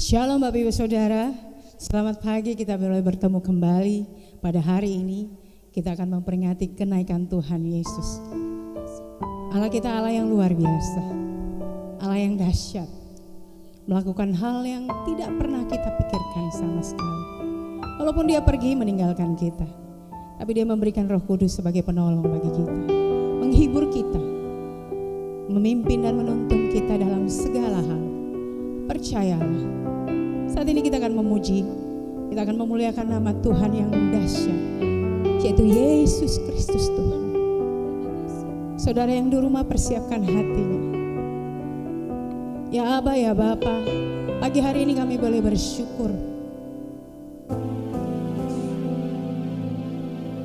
Shalom Bapak Ibu Saudara, selamat pagi, kita boleh bertemu kembali pada hari ini. Kita akan memperingati kenaikan Tuhan Yesus. Allah kita Allah yang luar biasa, Allah yang dahsyat, melakukan hal yang tidak pernah kita pikirkan sama sekali. Walaupun dia pergi meninggalkan kita, tapi dia memberikan Roh Kudus sebagai penolong bagi kita, menghibur kita, memimpin dan menuntun kita dalam segala hal. Percayalah, saat ini kita akan memuji, kita akan memuliakan nama Tuhan yang dahsyat, yaitu Yesus Kristus Tuhan. Saudara yang di rumah, persiapkan hatinya. Ya Aba, ya Bapa, pagi hari ini kami boleh bersyukur.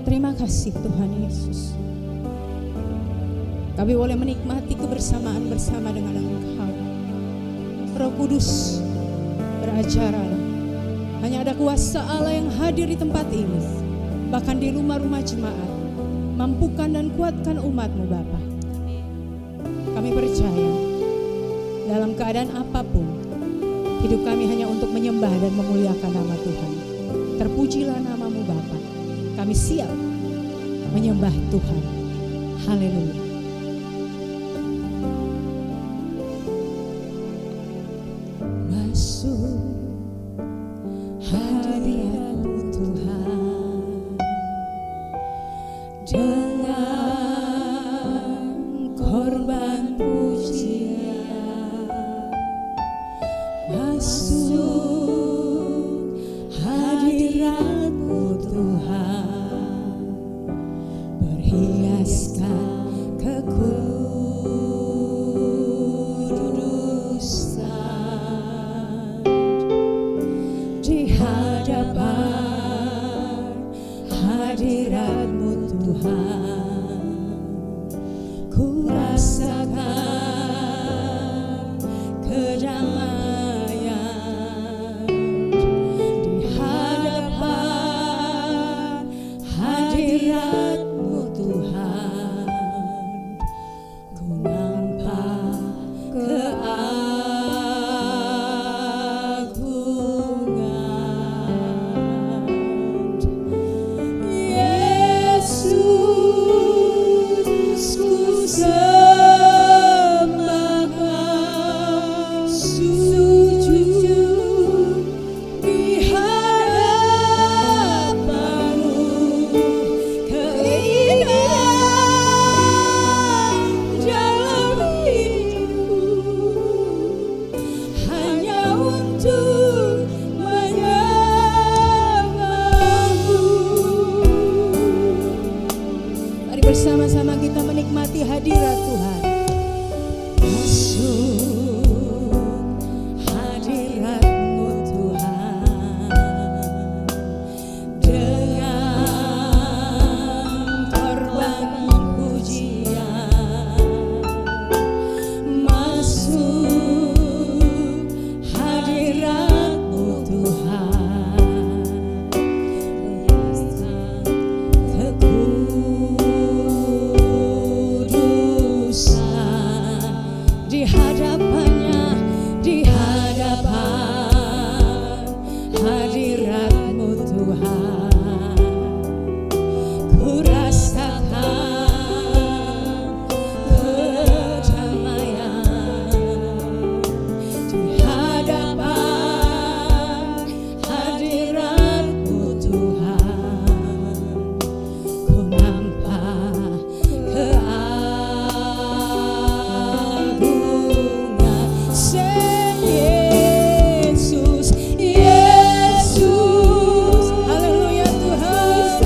Terima kasih Tuhan Yesus. Kami boleh menikmati kebersamaan bersama dengan Engkau. Roh Kudus, berajarlah. Hanya ada kuasa Allah yang hadir di tempat ini, bahkan di rumah-rumah jemaat. Mampukan dan kuatkan umat-Mu Bapa. Kami percaya dalam keadaan apapun, hidup kami hanya untuk menyembah dan memuliakan nama Tuhan. Terpujilah nama-Mu Bapa. Kami siap menyembah Tuhan. Haleluya. Masuk hadirat-Mu Tuhan dengan korban pujian. Masuk hadirat-Mu Tuhan, berhiaskan kekudusan. Di hadapan hadirat-Mu Tuhan, ku rasakan kedamaian. Di hadapan hadirat-Mu Tuhan, ku nampak Yesus, ku sembah Kau, sujud di hadapan-Mu. Keindahan dalam hidupku hanya untuk menyembah-Mu. Mari bersama-sama kita menikmati hadirat Tuhan. Masuk hadirat-Mu Tuhan dengan korban pujian. Masuk hadirat-Mu Tuhan, berhiaskan kekudusan. Di hadapannya, di hadapan hadirat-Mu Tuhan, ku rasakan kedamaian. Di hadapan hadirat-Mu Tuhan, ku nampak keagungan. Sing Yesus, Yesus, haleluya Tuhan.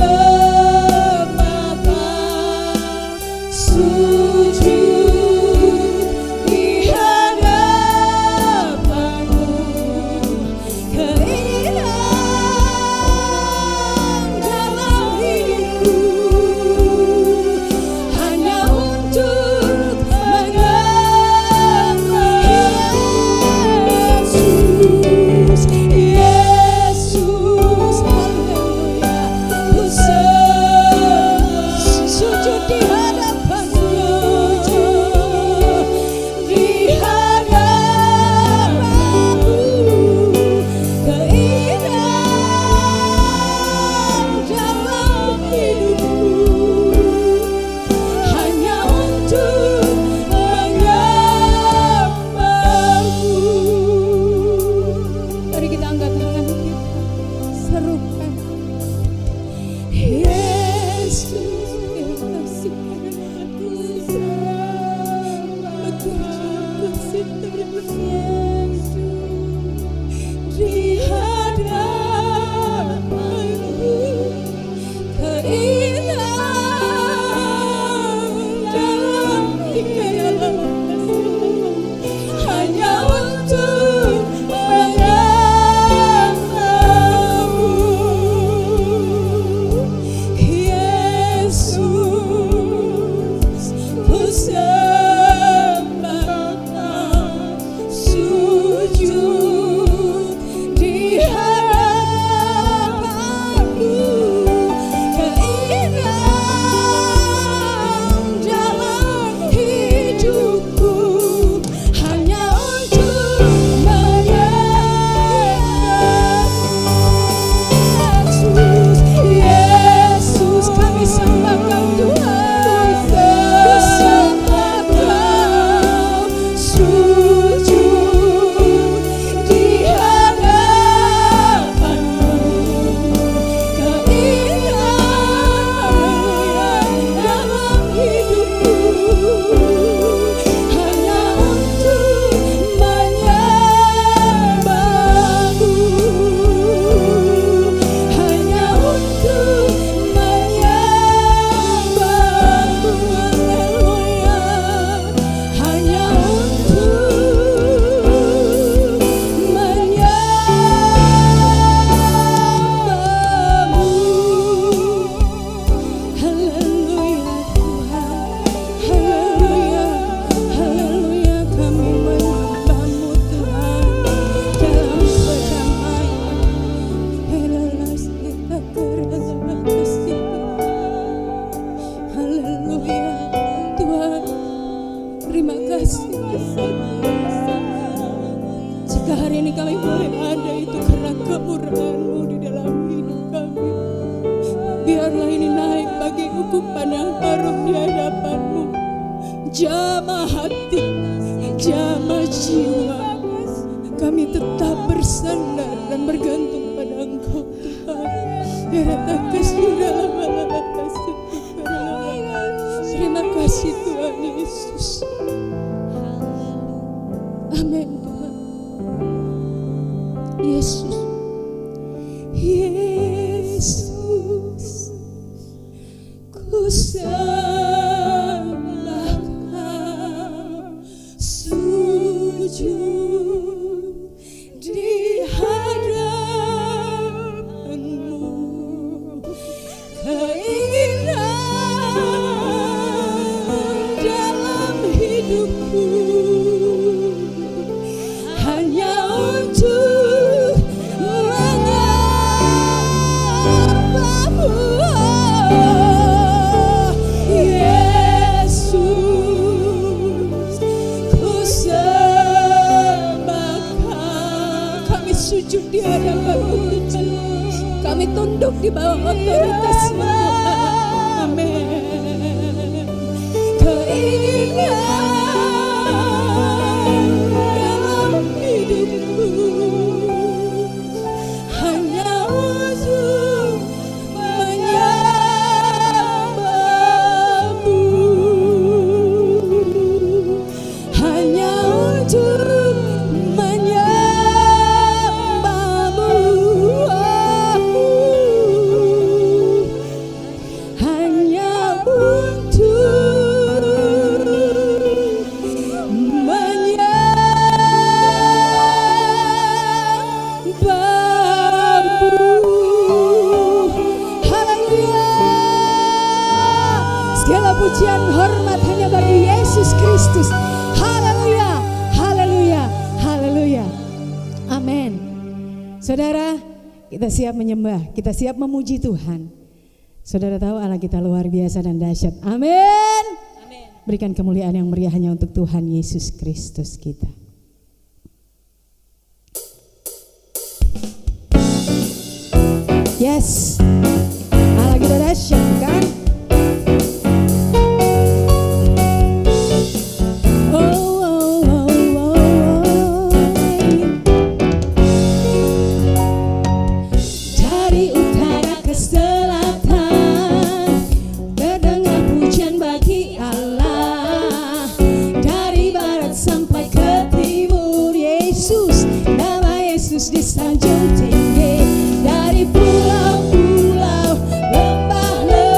sebagai ukupan yang harum di hadapan-Mu. Jamah hati, jamah jiwa, kami tetap bersandar dan bergantung pada Engkau Tuhan. Terima kasih Tuhan Yesus. Amin Tuhan. Yesus, Yesus, ku sembah Kau, sujud di hadapan-Mu. Keinginan dalam hidupku hanya untuk menyembah-Mu. Yesus, ku sembah Kau. Kami sujud di hadapan-Mu Tuhan. Kami tunduk di bawah otoritas-Mu Tuhan. Amin. Keinginan dalam hidupku hanya untuk menyembah-Mu, hanya untuk menyembah-Mu, hanya untuk menyembah-Mu. Haleluya. Segala pujian hormat hanya bagi Yesus Kristus. Haleluya, haleluya, haleluya. Amin. Saudara, kita siap menyembah, kita siap memuji Tuhan. Saudara tahu Allah kita luar biasa dan dahsyat. Amin. Berikan kemuliaan yang meriah hanya untuk Tuhan Yesus Kristus kita. Yes, Allah kita dahsyat kan? Dari utara ke selatan terdengar pujian bagi Allah. Dari barat sampai ke timur, Yesus, nama Yesus disanjung tinggi. Dari pulau-pulau, lembah-lembah,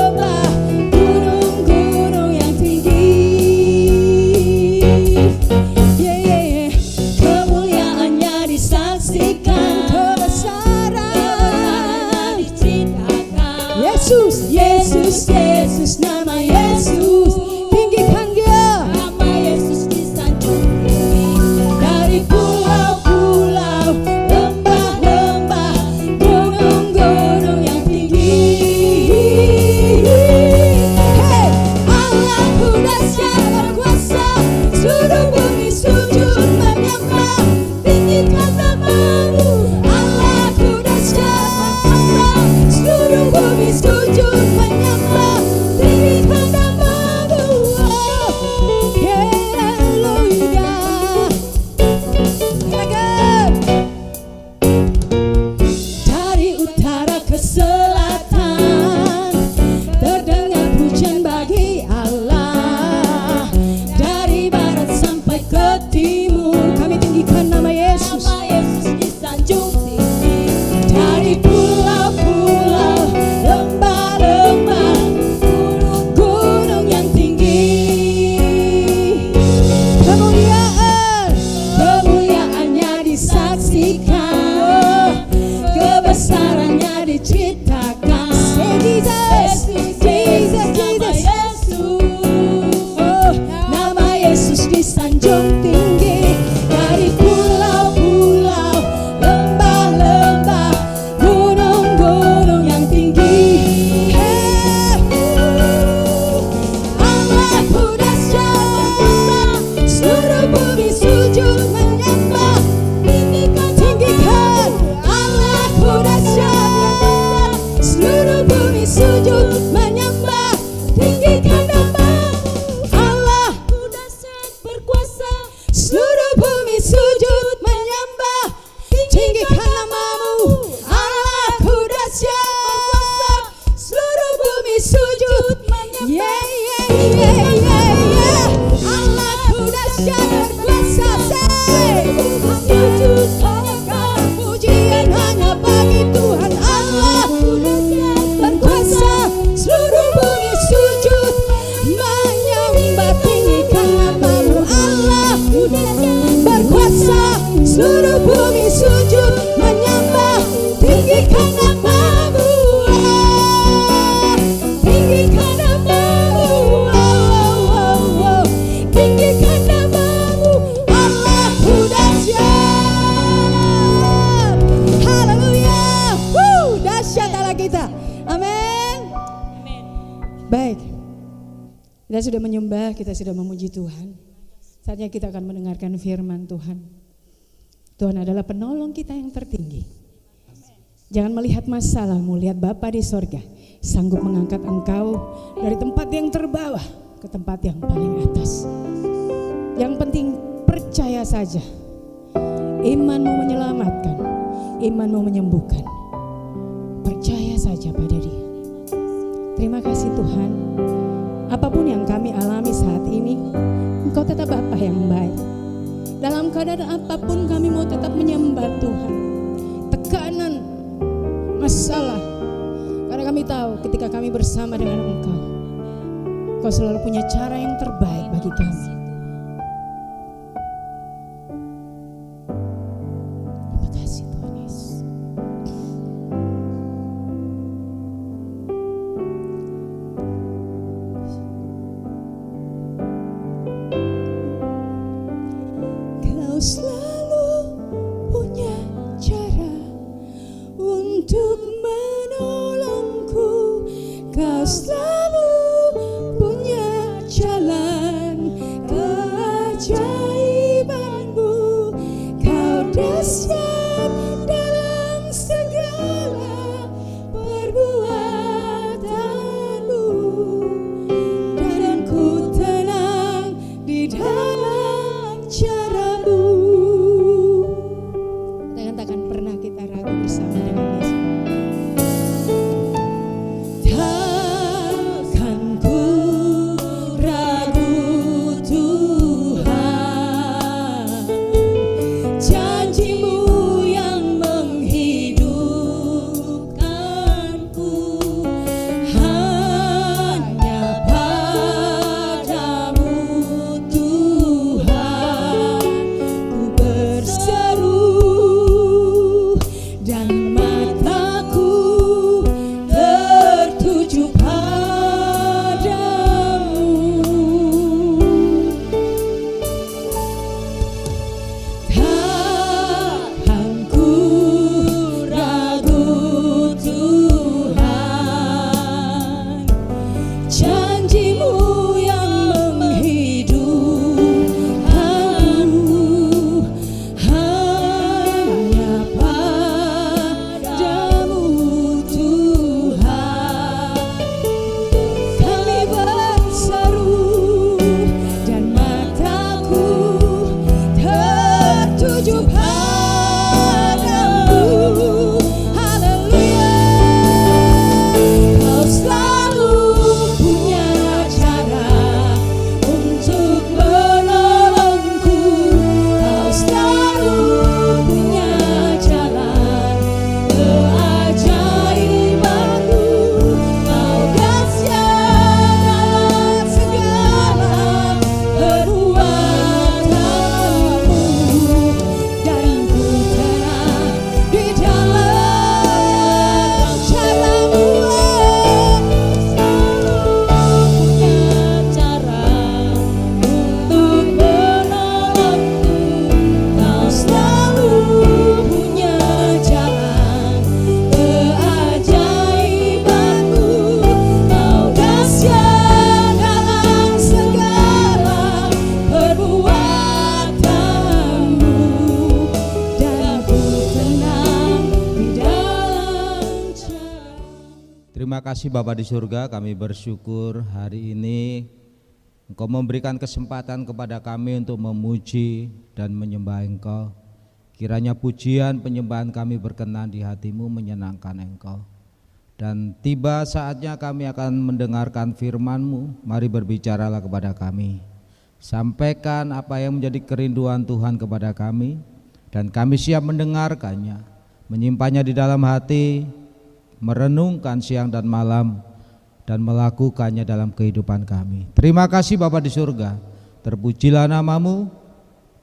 sujud. Yeah, yeah, yeah, yeah, yeah. Allahku dahsyat berkuasa. Sujud pujian hanya bagi Tuhan. Allahku dahsyat berkuasa. Seluruh bumi sujud menyembah tinggikan nama-Mu. Allahku dahsyat berkuasa. Seluruh bumi sujud menyembah tinggikan nama-Mu. Tinggikan nama-Mu. Tinggikan nama-Mu. Allahku dahsyat. Haleluya. Dahsyat Allah kita. Amin. Baik. Kita sudah menyembah, kita sudah memuji Tuhan. Saatnya kita akan mendengarkan firman Tuhan. Tuhan adalah penolong kita yang tertinggi. Jangan melihat masalahmu, lihat Bapa di sorga sanggup mengangkat engkau dari tempat yang terbawah ke tempat yang paling atas. Yang penting percaya saja. Imanmu menyelamatkan, imanmu menyembuhkan. Percaya saja pada Dia. Terima kasih Tuhan. Apapun yang kami alami saat ini, Engkau tetap Bapa yang baik. Dalam keadaan apapun kami mau tetap menyembah Tuhan. Tekanan, masalah, karena kami tahu ketika kami bersama dengan Engkau, Engkau selalu punya cara yang terbaik bagi kami. Terima kasih Tuhan Yesus. Kau selalu punya cara untuk menolongku. Kau selalu punya jalan keajaiban-Mu. Kau dahsyat dalam segala perbuatan-Mu, dan ku tenang di dalam cara-Mu. Takkan pernah kita ragu bersama dengan Yesus. Takkan ku ragu Tuhan, janji-Mu yang menghidupkanku. Hanya padamu Tuhan ku berseru, dan mataku tertuju padamu. Takkan ku ragu Tuhan, janji-Mu yang menghidupkanku. Hanya padamu Tuhan kami berseru, dan mataku tertuju padamu. Haleluya. Kau selalu punya cara untuk menolongku. Kau selalu punya jalan keajaiban-Mu. Kau dahsyat dalam segala perbuatan-Mu, dan ku tenang di dalam cara-Mu. Punya cara untuk menolongku. Kau selalu punya jalan keajaiban-Mu. Kau dahsyat dalam segala perbuatan-Mu, dan ku tenang di dalam cara. Terima kasih Bapa di surga, kami bersyukur hari ini Engkau memberikan kesempatan kepada kami untuk memuji dan menyembah Engkau. Kiranya pujian penyembahan kami berkenan di hati-Mu, menyenangkan Engkau. Dan tiba saatnya kami akan mendengarkan firman-Mu. Mari berbicaralah kepada kami. Sampaikan apa yang menjadi kerinduan Tuhan kepada kami, dan kami siap mendengarkannya, menyimpannya di dalam hati, merenungkan siang dan malam, dan melakukannya dalam kehidupan kami. Terima kasih Bapa di surga, terpujilah nama-Mu.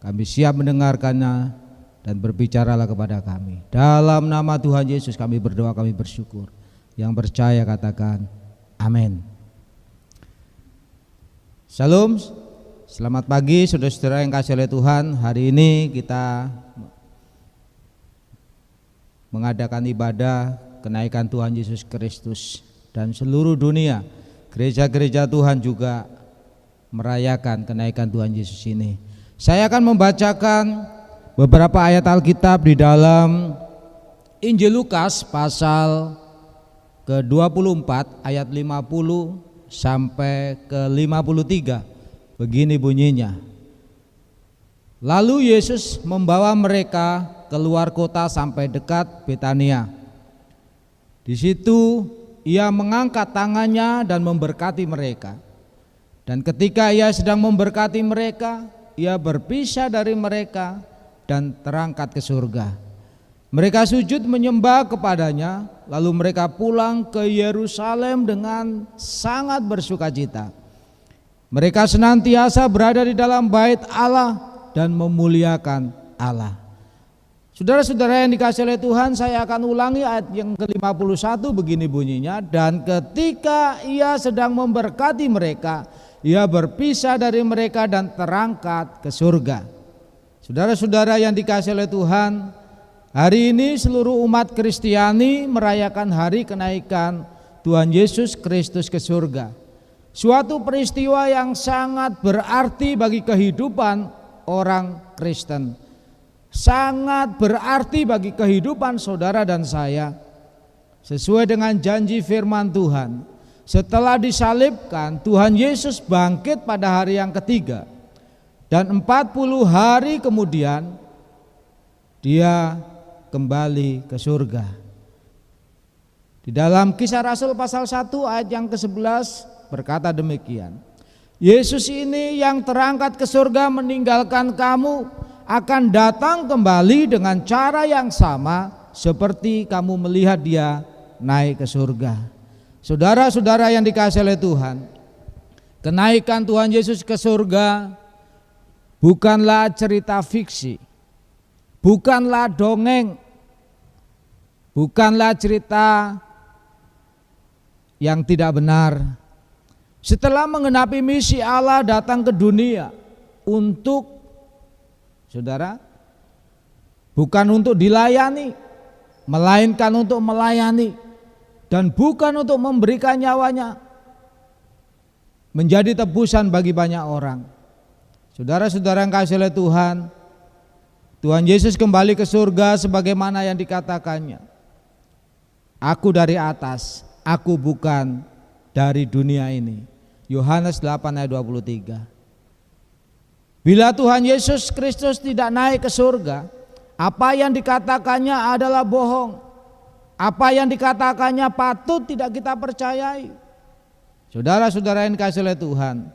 Kami siap mendengarkannya dan berbicaralah kepada kami. Dalam nama Tuhan Yesus kami berdoa, kami bersyukur. Yang percaya katakan amin. Shalom, selamat pagi saudara-saudara yang kasih oleh Tuhan. Hari ini kita mengadakan ibadah kenaikan Tuhan Yesus Kristus, dan seluruh dunia gereja-gereja Tuhan juga merayakan kenaikan Tuhan Yesus ini. Saya akan membacakan beberapa ayat Alkitab di dalam Injil Lukas pasal ke-24 ayat 50 sampai ke 53. Begini bunyinya. Lalu Yesus membawa mereka keluar kota sampai dekat Betania. Di situ ia mengangkat tangannya dan memberkati mereka. Dan ketika ia sedang memberkati mereka, ia berpisah dari mereka dan terangkat ke surga. Mereka sujud menyembah kepadanya, lalu mereka pulang ke Yerusalem dengan sangat bersukacita. Mereka senantiasa berada di dalam bait Allah dan memuliakan Allah. Saudara-saudara yang dikasihi oleh Tuhan, saya akan ulangi ayat yang ke-51, begini bunyinya. Dan ketika ia sedang memberkati mereka, ia berpisah dari mereka dan terangkat ke surga. Saudara-saudara yang dikasihi oleh Tuhan, hari ini seluruh umat Kristiani merayakan hari kenaikan Tuhan Yesus Kristus ke surga. Suatu peristiwa yang sangat berarti bagi kehidupan orang Kristen. Sangat berarti bagi kehidupan saudara dan saya. Sesuai dengan janji firman Tuhan, setelah disalibkan, Tuhan Yesus bangkit pada hari yang ketiga. Dan 40 hari kemudian dia kembali ke surga. Di dalam Kisah Rasul pasal 1 ayat yang ke-11 berkata demikian. Yesus ini yang terangkat ke surga meninggalkan kamu akan datang kembali dengan cara yang sama seperti kamu melihat dia naik ke surga. Saudara-saudara yang dikasihi oleh Tuhan, kenaikan Tuhan Yesus ke surga bukanlah cerita fiksi, bukanlah dongeng, bukanlah cerita yang tidak benar. Setelah menggenapi misi Allah datang ke dunia untuk, saudara, bukan untuk dilayani, melainkan untuk melayani, dan bukan untuk memberikan nyawanya menjadi tebusan bagi banyak orang. Saudara-saudara yang kasih oleh Tuhan, Tuhan Yesus kembali ke surga sebagaimana yang dikatakannya. Aku dari atas, aku bukan dari dunia ini. Yohanes 8 ayat 23. Bila Tuhan Yesus Kristus tidak naik ke surga, apa yang dikatakannya adalah bohong. Apa yang dikatakannya patut tidak kita percayai. Saudara-saudara yang dikasihi oleh Tuhan,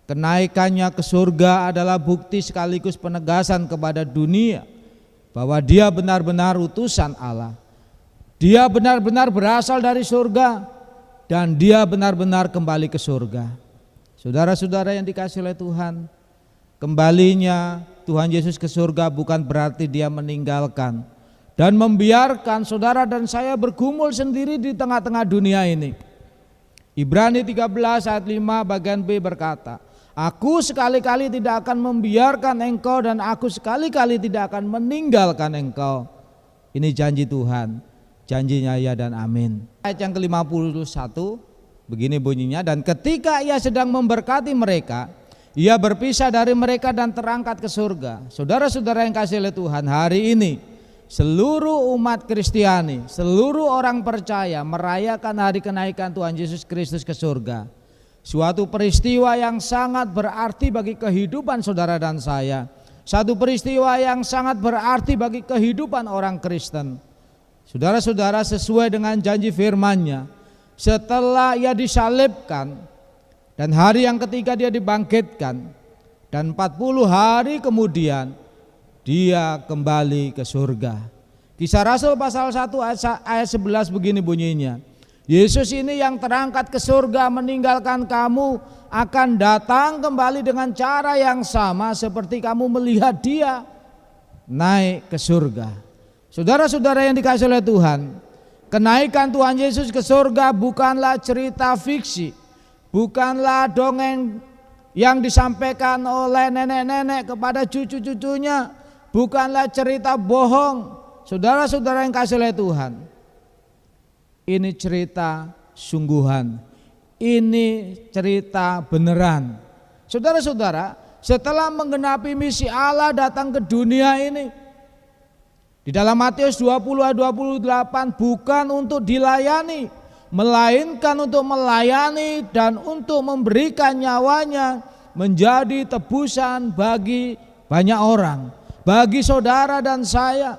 kenaikannya ke surga adalah bukti sekaligus penegasan kepada dunia bahwa dia benar-benar utusan Allah. Dia benar-benar berasal dari surga dan dia benar-benar kembali ke surga. Saudara-saudara yang dikasihi oleh Tuhan, kembalinya Tuhan Yesus ke surga bukan berarti dia meninggalkan dan membiarkan saudara dan saya bergumul sendiri di tengah-tengah dunia ini. Ibrani 13 ayat 5 bagian B berkata, aku sekali-kali tidak akan membiarkan engkau dan aku sekali-kali tidak akan meninggalkan engkau. Ini janji Tuhan, janjinya ya dan amin. Ayat yang ke-51 begini bunyinya, dan ketika ia sedang memberkati mereka, ia berpisah dari mereka dan terangkat ke surga. Saudara-saudara yang kasih oleh Tuhan, hari ini seluruh umat Kristiani, seluruh orang percaya merayakan hari kenaikan Tuhan Yesus Kristus ke surga. Suatu peristiwa yang sangat berarti bagi kehidupan saudara dan saya. Satu peristiwa yang sangat berarti bagi kehidupan orang Kristen. Saudara-saudara, sesuai dengan janji firman-Nya, setelah ia disalibkan dan hari yang ketiga dia dibangkitkan, dan 40 hari kemudian dia kembali ke surga. Kisah Rasul pasal 1 ayat 11 begini bunyinya, Yesus ini yang terangkat ke surga meninggalkan kamu akan datang kembali dengan cara yang sama seperti kamu melihat dia naik ke surga. Saudara-saudara yang dikasihi oleh Tuhan, kenaikan Tuhan Yesus ke surga bukanlah cerita fiksi, bukanlah dongeng yang disampaikan oleh nenek-nenek kepada cucu-cucunya, bukanlah cerita bohong. Saudara-saudara yang dikasihi oleh Tuhan, ini cerita sungguhan, ini cerita beneran. Saudara-saudara, setelah menggenapi misi Allah datang ke dunia ini, di dalam Matius 20 ayat 28, bukan untuk dilayani, melainkan untuk melayani dan untuk memberikan nyawanya menjadi tebusan bagi banyak orang, bagi saudara dan saya.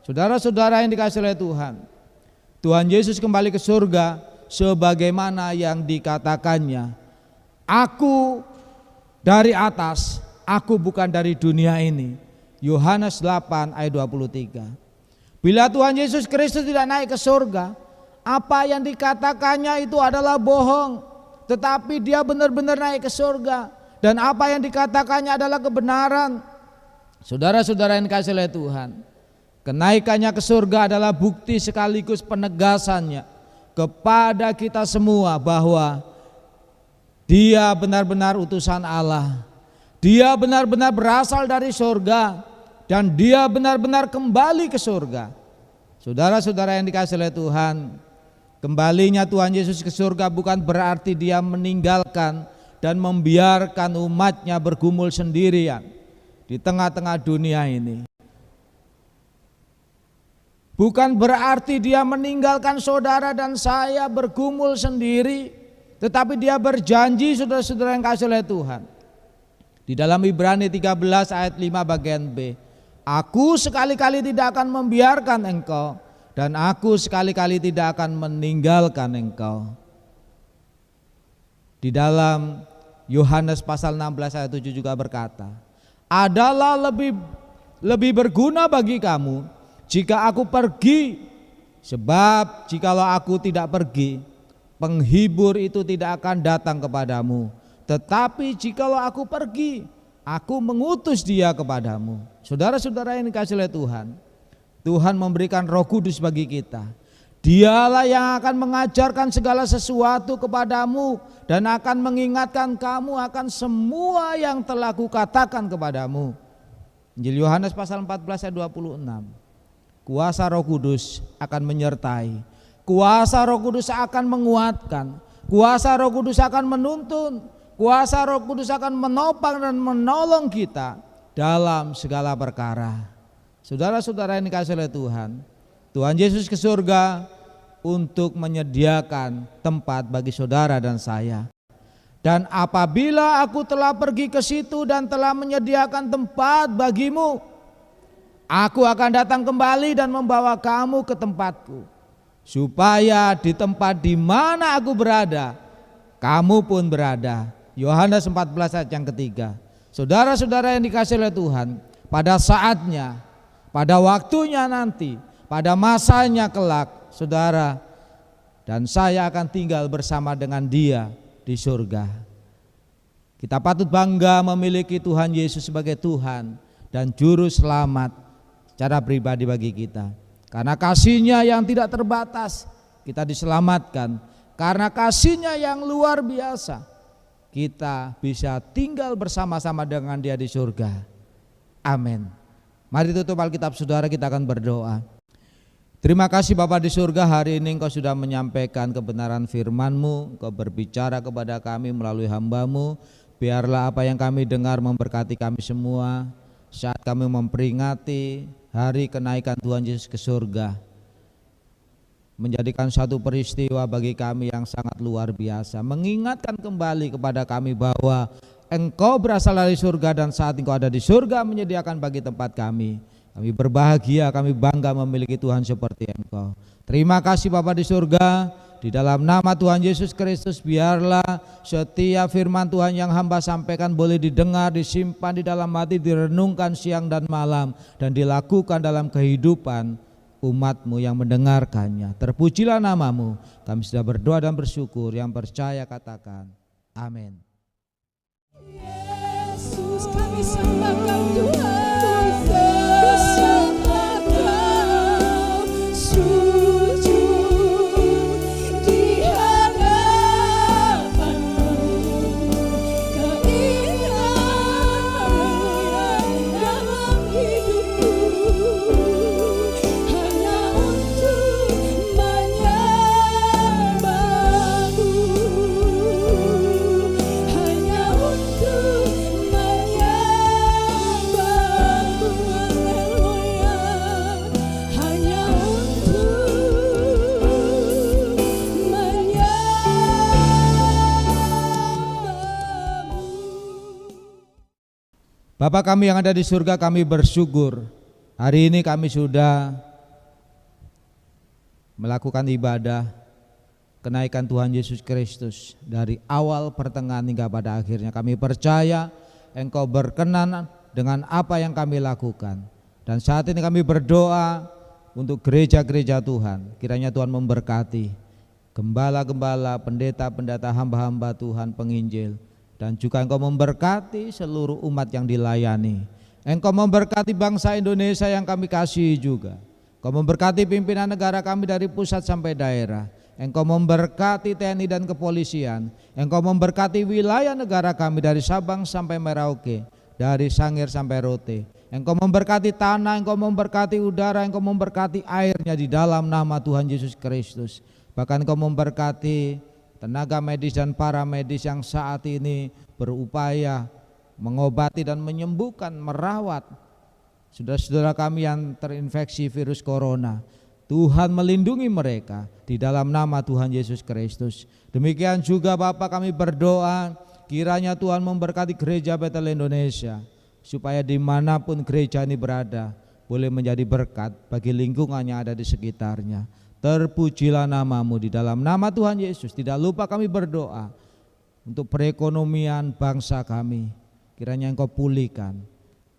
Saudara-saudara yang dikasihi oleh Tuhan, Tuhan Yesus kembali ke surga sebagaimana yang dikatakannya, aku dari atas, aku bukan dari dunia ini. Yohanes 8 ayat 23. Bila Tuhan Yesus Kristus tidak naik ke surga, apa yang dikatakannya itu adalah bohong, tetapi dia benar-benar naik ke surga, dan apa yang dikatakannya adalah kebenaran. Saudara-saudara yang dikasihi oleh Tuhan, kenaikannya ke surga adalah bukti sekaligus penegasannya kepada kita semua bahwa dia benar-benar utusan Allah, dia benar-benar berasal dari surga, dan dia benar-benar kembali ke surga. Saudara-saudara yang dikasihi oleh Tuhan, kembalinya Tuhan Yesus ke surga bukan berarti dia meninggalkan dan membiarkan umatnya bergumul sendirian di tengah-tengah dunia ini. Bukan berarti dia meninggalkan saudara dan saya bergumul sendiri, tetapi dia berjanji, saudara-saudara yang dikasihi oleh Tuhan, di dalam Ibrani 13 ayat 5 bagian B, aku sekali-kali tidak akan membiarkan engkau, dan aku sekali-kali tidak akan meninggalkan engkau. Di dalam Yohanes pasal 16 ayat 7 juga berkata, adalah lebih berguna bagi kamu jika aku pergi, sebab jikalau aku tidak pergi, penghibur itu tidak akan datang kepadamu. Tetapi jikalau aku pergi, aku mengutus dia kepadamu. Saudara-saudara yang dikasihi oleh Tuhan, Tuhan memberikan Roh Kudus bagi kita. Dialah yang akan mengajarkan segala sesuatu kepadamu dan akan mengingatkan kamu akan semua yang telah kukatakan kepadamu. Injil Yohanes pasal 14 ayat 26. Kuasa Roh Kudus akan menyertai, kuasa Roh Kudus akan menguatkan, kuasa Roh Kudus akan menuntun, kuasa Roh Kudus akan menopang dan menolong kita dalam segala perkara. Saudara-saudara yang dikasihi oleh Tuhan, Tuhan Yesus ke surga untuk menyediakan tempat bagi saudara dan saya. Dan apabila aku telah pergi ke situ dan telah menyediakan tempat bagimu, aku akan datang kembali dan membawa kamu ke tempatku, supaya di tempat di mana aku berada, kamu pun berada. Yohanes 14 ayat yang ketiga. Saudara-saudara yang dikasihi oleh Tuhan, pada saatnya, pada waktunya nanti, pada masanya kelak, saudara dan saya akan tinggal bersama dengan dia di surga. Kita patut bangga memiliki Tuhan Yesus sebagai Tuhan dan Juru Selamat secara pribadi bagi kita. Karena kasih-Nya yang tidak terbatas, kita diselamatkan. Karena kasih-Nya yang luar biasa, kita bisa tinggal bersama-sama dengan dia di surga. Amin. Mari tutup Alkitab saudara, kita akan berdoa. Terima kasih Bapa di surga, hari ini Engkau sudah menyampaikan kebenaran firman-Mu, Engkau berbicara kepada kami melalui hamba-Mu. Biarlah apa yang kami dengar memberkati kami semua saat kami memperingati hari kenaikan Tuhan Yesus ke surga, menjadikan satu peristiwa bagi kami yang sangat luar biasa, mengingatkan kembali kepada kami bahwa Engkau berasal dari surga dan saat Engkau ada di surga menyediakan bagi tempat kami. Kami berbahagia, kami bangga memiliki Tuhan seperti Engkau. Terima kasih Bapa di surga, di dalam nama Tuhan Yesus Kristus biarlah setiap firman Tuhan yang hamba sampaikan boleh didengar, disimpan di dalam hati, direnungkan siang dan malam, dan dilakukan dalam kehidupan umat-Mu yang mendengarkannya. Terpujilah nama-Mu. Kami sudah berdoa dan bersyukur, yang percaya katakan amin. Yesus, kami sembah Kau Tuhan, bersembah Kau, sujud di hadapan-Mu, keindahan dalam hidupku, hanya untuk menyembah-Mu, hanya untuk menyembah-Mu, haleluya, hanya untuk menyembah-Mu. Bapa kami yang ada di surga, kami bersyukur hari ini kami sudah melakukan ibadah kenaikan Tuhan Yesus Kristus dari awal, pertengahan hingga pada akhirnya. Kami percaya Engkau berkenan dengan apa yang kami lakukan, dan saat ini kami berdoa untuk gereja-gereja Tuhan. Kiranya Tuhan memberkati gembala-gembala, pendeta-pendeta, hamba-hamba Tuhan, penginjil, dan juga Engkau memberkati seluruh umat yang dilayani. Engkau memberkati bangsa Indonesia yang kami kasihi juga. Engkau memberkati pimpinan negara kami dari pusat sampai daerah. Engkau memberkati TNI dan kepolisian. Engkau memberkati wilayah negara kami dari Sabang sampai Merauke, dari Sangir sampai Rote. Engkau memberkati tanah, Engkau memberkati udara, Engkau memberkati airnya di dalam nama Tuhan Yesus Kristus. Bahkan Engkau memberkati tenaga medis dan para medis yang saat ini berupaya mengobati dan menyembuhkan, merawat saudara-saudara kami yang terinfeksi virus corona. Tuhan melindungi mereka di dalam nama Tuhan Yesus Kristus. Demikian juga Bapak, kami berdoa kiranya Tuhan memberkati gereja Betel Indonesia, supaya dimanapun gereja ini berada boleh menjadi berkat bagi lingkungan yang ada di sekitarnya. Terpujilah nama-Mu di dalam nama Tuhan Yesus. Tidak lupa kami berdoa untuk perekonomian bangsa kami. Kiranya Engkau pulihkan.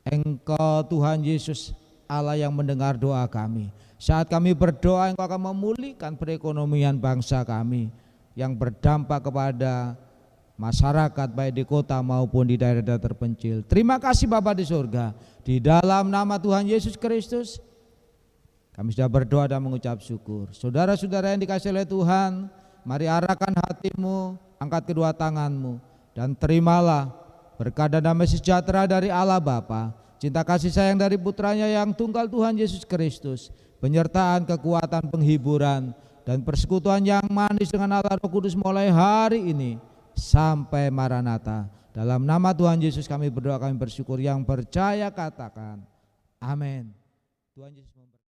Engkau Tuhan Yesus Allah yang mendengar doa kami. Saat kami berdoa, Engkau akan memulihkan perekonomian bangsa kami yang berdampak kepada masyarakat baik di kota maupun di daerah-daerah terpencil. Terima kasih Bapa di surga. Di dalam nama Tuhan Yesus Kristus kami sudah berdoa dan mengucap syukur. Saudara-saudara yang dikasihi oleh Tuhan, mari arahkan hatimu, angkat kedua tanganmu, dan terimalah berkat dan damai sejahtera dari Allah Bapa, cinta kasih sayang dari putranya yang tunggal Tuhan Yesus Kristus, penyertaan, kekuatan, penghiburan, dan persekutuan yang manis dengan Allah Roh Kudus mulai hari ini sampai Maranatha. Dalam nama Tuhan Yesus kami berdoa, kami bersyukur, yang percaya katakan amin. Tuhan Yesus memberkati.